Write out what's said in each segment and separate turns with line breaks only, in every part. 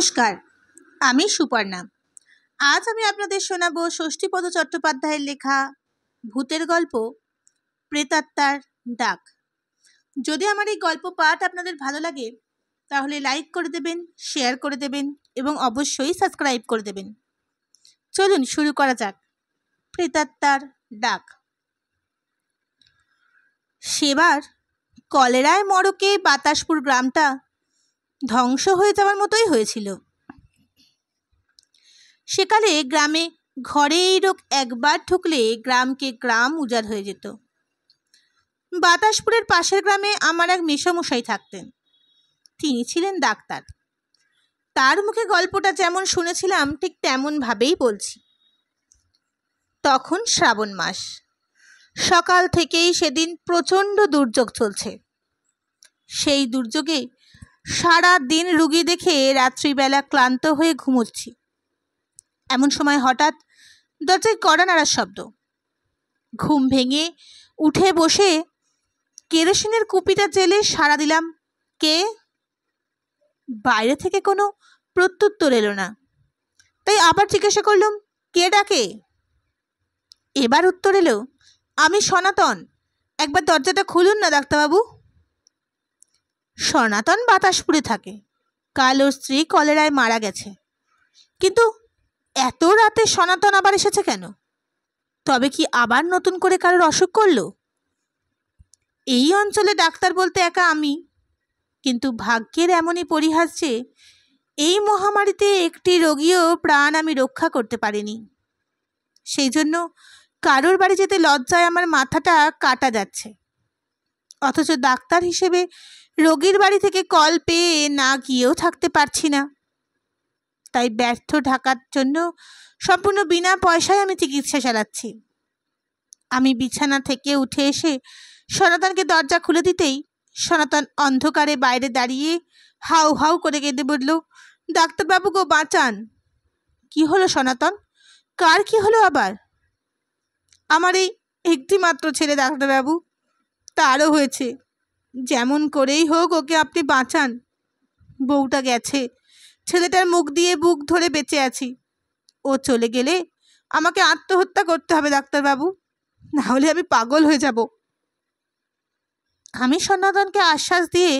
নমস্কার, আমি সুপর্ণা। আজ আমি আপনাদের শোনাবো ষষ্ঠীপদ চট্টোপাধ্যায়ের লেখা ভূতের গল্প প্রেতাত্মার ডাক। যদি আমার এই গল্প পাঠ আপনাদের ভালো লাগে তাহলে লাইক করে দেবেন, শেয়ার করে দেবেন এবং অবশ্যই সাবস্ক্রাইব করে দেবেন। চলুন শুরু করা যাক। প্রেতাত্মার ডাক। সেবার কলেরায় মড়কে বাতাসপুর গ্রামটা ধ্বংস হয়ে যাওয়ার মতোই হয়েছিল। সেকালে গ্রামে ঘরে এই রোগ একবার ঢুকলে গ্রামকে গ্রাম উজাড় হয়ে যেত। বাতাসপুরের পাশের গ্রামে আমার এক মেসোমশাই থাকতেন। তিনি ছিলেন ডাক্তার। তার মুখে গল্পটা যেমন শুনেছিলাম ঠিক তেমন ভাবেই বলছি। তখন শ্রাবণ মাস। সকাল থেকেই সেদিন প্রচণ্ড দুর্যোগ চলছে। সেই দুর্যোগে সারা দিন রুগী দেখে রাত্রিবেলা ক্লান্ত হয়ে ঘুমোচ্ছি। এমন সময় হঠাৎ দরজায় কড়া নাড়ার শব্দ। ঘুম ভেঙে উঠে বসে কেরোসিনের কুপিটা জেলে সাড়া দিলাম, কে? বাইরে থেকে কোনো প্রত্যুত্তর এলো না। তাই আবার জিজ্ঞাসা করলাম, কে ডাকে? এবার উত্তর এলো, আমি সনাতন, একবার দরজাটা খুলুন না ডাক্তারবাবু। সনাতন বাতাসপুরে থাকে। কাল ওর স্ত্রী কলেরায় মারা গেছে। কিন্তু এত রাতে সনাতন আবার এসেছে কেন? তবে কি আবার নতুন করে কারোর অসুখ করলো? এই অঞ্চলে ডাক্তার বলতে একা আমি। কিন্তু ভাগ্যের এমনই পরিহাস যে এই মহামারীতে একটি রোগীও প্রাণ আমি রক্ষা করতে পারিনি। সেই জন্য কারোর বাড়ি যেতে লজ্জায় আমার মাথাটা কাটা যাচ্ছে। অথচ ডাক্তার হিসেবে রোগীর বাড়ি থেকে কল পেয়ে না গিয়েও থাকতে পারছি না। তাই ব্যর্থ ঢাকার জন্য সম্পূর্ণ বিনা পয়সায় আমি চিকিৎসা চালাচ্ছি। আমি বিছানা থেকে উঠে এসে সনাতনকে দরজা খুলে দিতেই সনাতন অন্ধকারে বাইরে দাঁড়িয়ে হাউ হাউ করে কেঁদে বলল, ডাক্তারবাবু গো, বাঁচান। কি হলো সনাতন? কার কি হলো আবার? আমার এই একটি মাত্র ছেলে ডাক্তারবাবু, তারও হয়েছে। যেমন করেই হোক ওকে আপনি বাঁচান। বউটা গেছে, ছেলেটার মুখ দিয়ে বুক ধরে বেঁচে আছি। ও চলে গেলে আমাকে আত্মহত্যা করতে হবে ডাক্তারবাবু, নাহলে আমি পাগল হয়ে যাব। আমি সনাতনকে আশ্বাস দিয়ে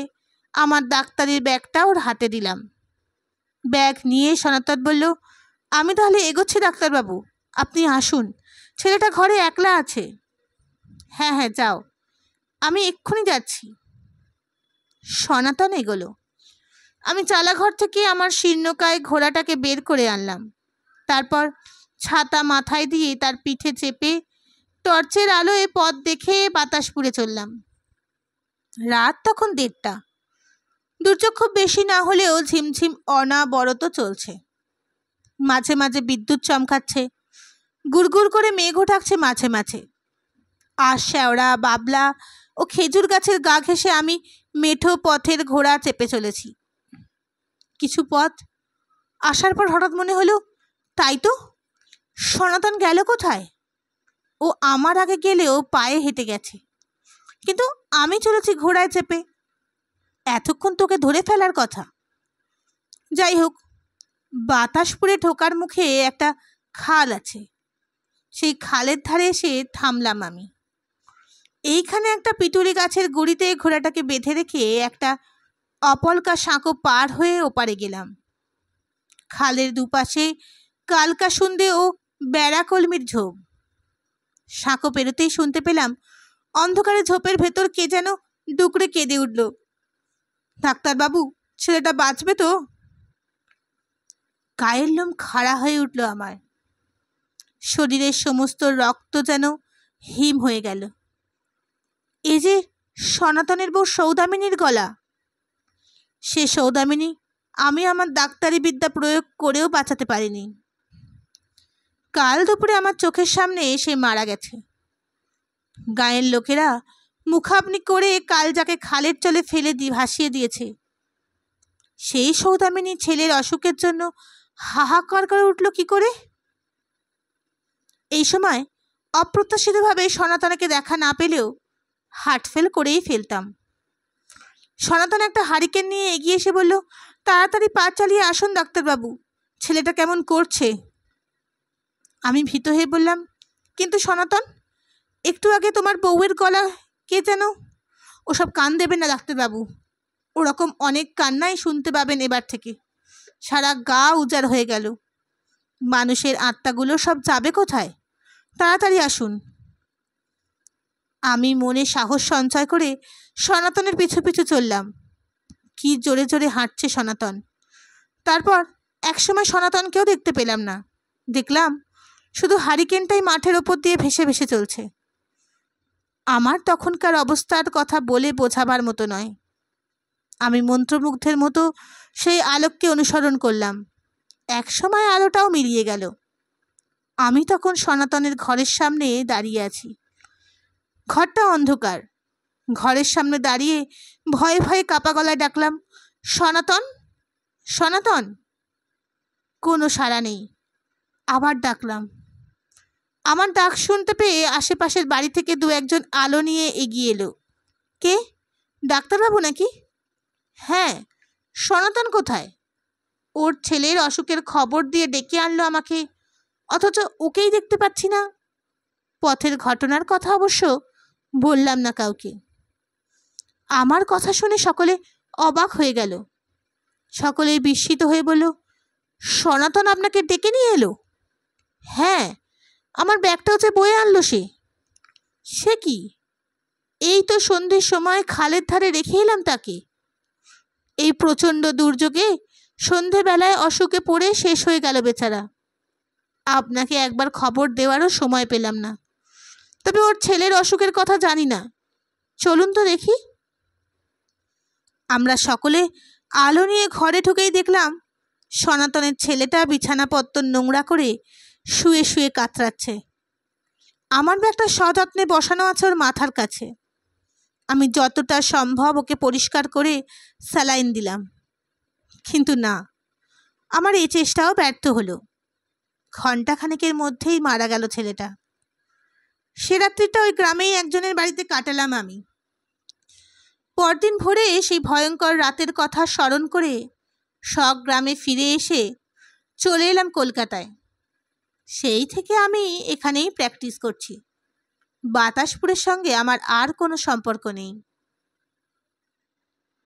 আমার ডাক্তারির ব্যাগটা ওর হাতে দিলাম। ব্যাগ নিয়ে সনাতন বলল, আমি তাহলে এগোচ্ছি ডাক্তারবাবু, আপনি আসুন, ছেলেটা ঘরে একলা আছে। হ্যাঁ হ্যাঁ যাও, আমি এক্ষুনি যাচ্ছি। সনাতন এগোলো। আমি চালাঘর থেকে আমার শীর্ণকায় ঘোড়াটাকে বের করে আনলাম। তারপর ছাতা মাথায় দিয়ে তার পিঠে চেপে টর্চের আলোয় পথ দেখে বাতাসপুরে চললাম। রাত তখন 1:30। দুর্যোগ খুব বেশি না হলেও ঝিমঝিম অনাবরত চলছে। মাঝে মাঝে বিদ্যুৎ চমকাচ্ছে, গুড়গুড় করে মেঘও ডাকছে মাঝে মাঝে। আর শ্যাওড়া, বাবলা ও খেজুর গাছের গা ঘেঁষে আমি মেঠো পথের ঘোড়া চেপে চলেছি। কিছু পথ আসার পর হঠাৎ মনে হলো, তাই তো, সনাতন গেল কোথায়? ও আমার আগে গেলেও পায়ে হেঁটে গেছে, কিন্তু আমি চলেছি ঘোড়ায় চেপে। এতক্ষণ তোকে ধরে ফেলার কথা। যাই হোক, বাতাসপুরে ঢোকার মুখে একটা খাল আছে। সেই খালের ধারে এসে থামলাম আমি। এইখানে একটা পিটুরি গাছের গুড়িতে ঘোড়াটাকে বেঁধে রেখে একটা অপলকা সাঁকো পার হয়ে ওপারে গেলাম। খালের দুপাশে কালকাসুন্দে ও বেড়াকলমির ঝোপ। সাঁকো পেরোতেই শুনতে পেলাম অন্ধকারে ঝোপের ভেতর কে যেন ডুকরে কেঁদে উঠল, ডাক্তারবাবু, ছেলেটা বাঁচবে তো? গায়ের লোম খাড়া হয়ে উঠল আমার। শরীরের সমস্ত রক্ত যেন হিম হয়ে গেল। এ যে সনাতনের বউ সৌদামিনীর গলা। সে সৌদামিনী আমি আমার ডাক্তারি বিদ্যা প্রয়োগ করেও বাঁচাতে পারিনি। কাল দুপুরে আমার চোখের সামনে সে মারা গেছে। গায়ের লোকেরা মুখাগ্নি করে কাল যাকে খালের জলে ফেলে ভাসিয়ে দিয়েছে, সেই সৌদামিনী ছেলের অসুখের জন্য হাহাকার করে উঠল কি করে? এই সময় অপ্রত্যাশিতভাবে সনাতনকে দেখা না পেলেও হার্টফেল করেই ফেলতাম। সনাতন একটা হারিকেন নিয়ে এগিয়ে এসে বলল, তাড়াতাড়ি পা চালিয়ে আসুন ডাক্তারবাবু, ছেলেটা কেমন করছে। আমি ভীত হয়ে বললাম, কিন্তু সনাতন, একটু আগে তোমার বউয়ের গলা কে যেন। ওসব কান দেবেন না ডাক্তারবাবু, ওরকম অনেক কান্নাই শুনতে পাবেন এবার থেকে। সারা গা উজাড় হয়ে গেল। মানুষের আত্মাগুলো সব যাবে কোথায়? তাড়াতাড়ি আসুন। আমি মনে সাহস সঞ্চয় করে সনাতনের পিছু পিছু চললাম। কি জোরে জোরে হাঁটছে সনাতন। তারপর একসময় সনাতনকেও দেখতে পেলাম না। দেখলাম শুধু হারিকেনটাই মাঠের ওপর দিয়ে ভেসে ভেসে চলছে। আমার তখনকার অবস্থার কথা বলে বোঝাবার মতো নয়। আমি মন্ত্রমুগ্ধের মতো সেই আলোককে অনুসরণ করলাম। একসময় আলোটাও মিলিয়ে গেল। আমি তখন সনাতনের ঘরের সামনে দাঁড়িয়ে আছি। ঘরটা অন্ধকার। ঘরের সামনে দাঁড়িয়ে ভয়ে ভয়ে কাপা গলায় ডাকলাম, সনাতন, সনাতন। কোনো সাড়া নেই। আবার ডাকলাম। আমার ডাক শুনতে পেয়ে আশেপাশের বাড়ি থেকে দু একজন আলো নিয়ে এগিয়ে এলো। কে? ডাক্তারবাবু নাকি? হ্যাঁ। সনাতন কোথায়? ওর ছেলের অসুখের খবর দিয়ে ডেকে আনলো আমাকে, অথচ ওকেই দেখতে পাচ্ছি না। পথের ঘটনার কথা অবশ্য বললাম না কাউকে। আমার কথা শুনে সকলে অবাক হয়ে গেল। সকলেই বিস্মিত হয়ে বলল, সনাতন আপনাকে ডেকে নিয়ে এলো? হ্যাঁ, আমার ব্যাগটাও যে বয়ে আনলো সে। সে কি? এই তো সন্ধ্যের সময় খালের ধারে রেখে এলাম তাকে। এই প্রচণ্ড দুর্যোগে সন্ধেবেলায় অসুখে পড়ে শেষ হয়ে গেল বেচারা। আপনাকে একবার খবর দেওয়ারও সময় পেলাম না। তবে ওর ছেলের অসুখের কথা জানি না। চলুন তো দেখি। আমরা সকলে আলো নিয়ে ঘরে ঢুকেই দেখলাম সনাতনের ছেলেটা বিছানাপত্র নোংরা করে শুয়ে শুয়ে কাতরাচ্ছে। আমার ব্যাগটা সযত্নে বসানো আছে ওর মাথার কাছে। আমি যতটা সম্ভব ওকে পরিষ্কার করে স্যালাইন দিলাম, কিন্তু না, আমার এই চেষ্টাও ব্যর্থ হলো। ঘণ্টাখানেকের মধ্যেই মারা গেল ছেলেটা। সে রাত্রিটা ওই গ্রামেই একজনের বাড়িতে কাটালাম আমি। পরদিন ভোরে সেই ভয়ঙ্কর রাতের কথা স্মরণ করে সব গ্রামে ফিরে এসে চলে এলাম কলকাতায়। সেই থেকে আমি এখানেই প্র্যাকটিস করছি। বাতাসপুরের সঙ্গে আমার আর কোনো সম্পর্ক নেই।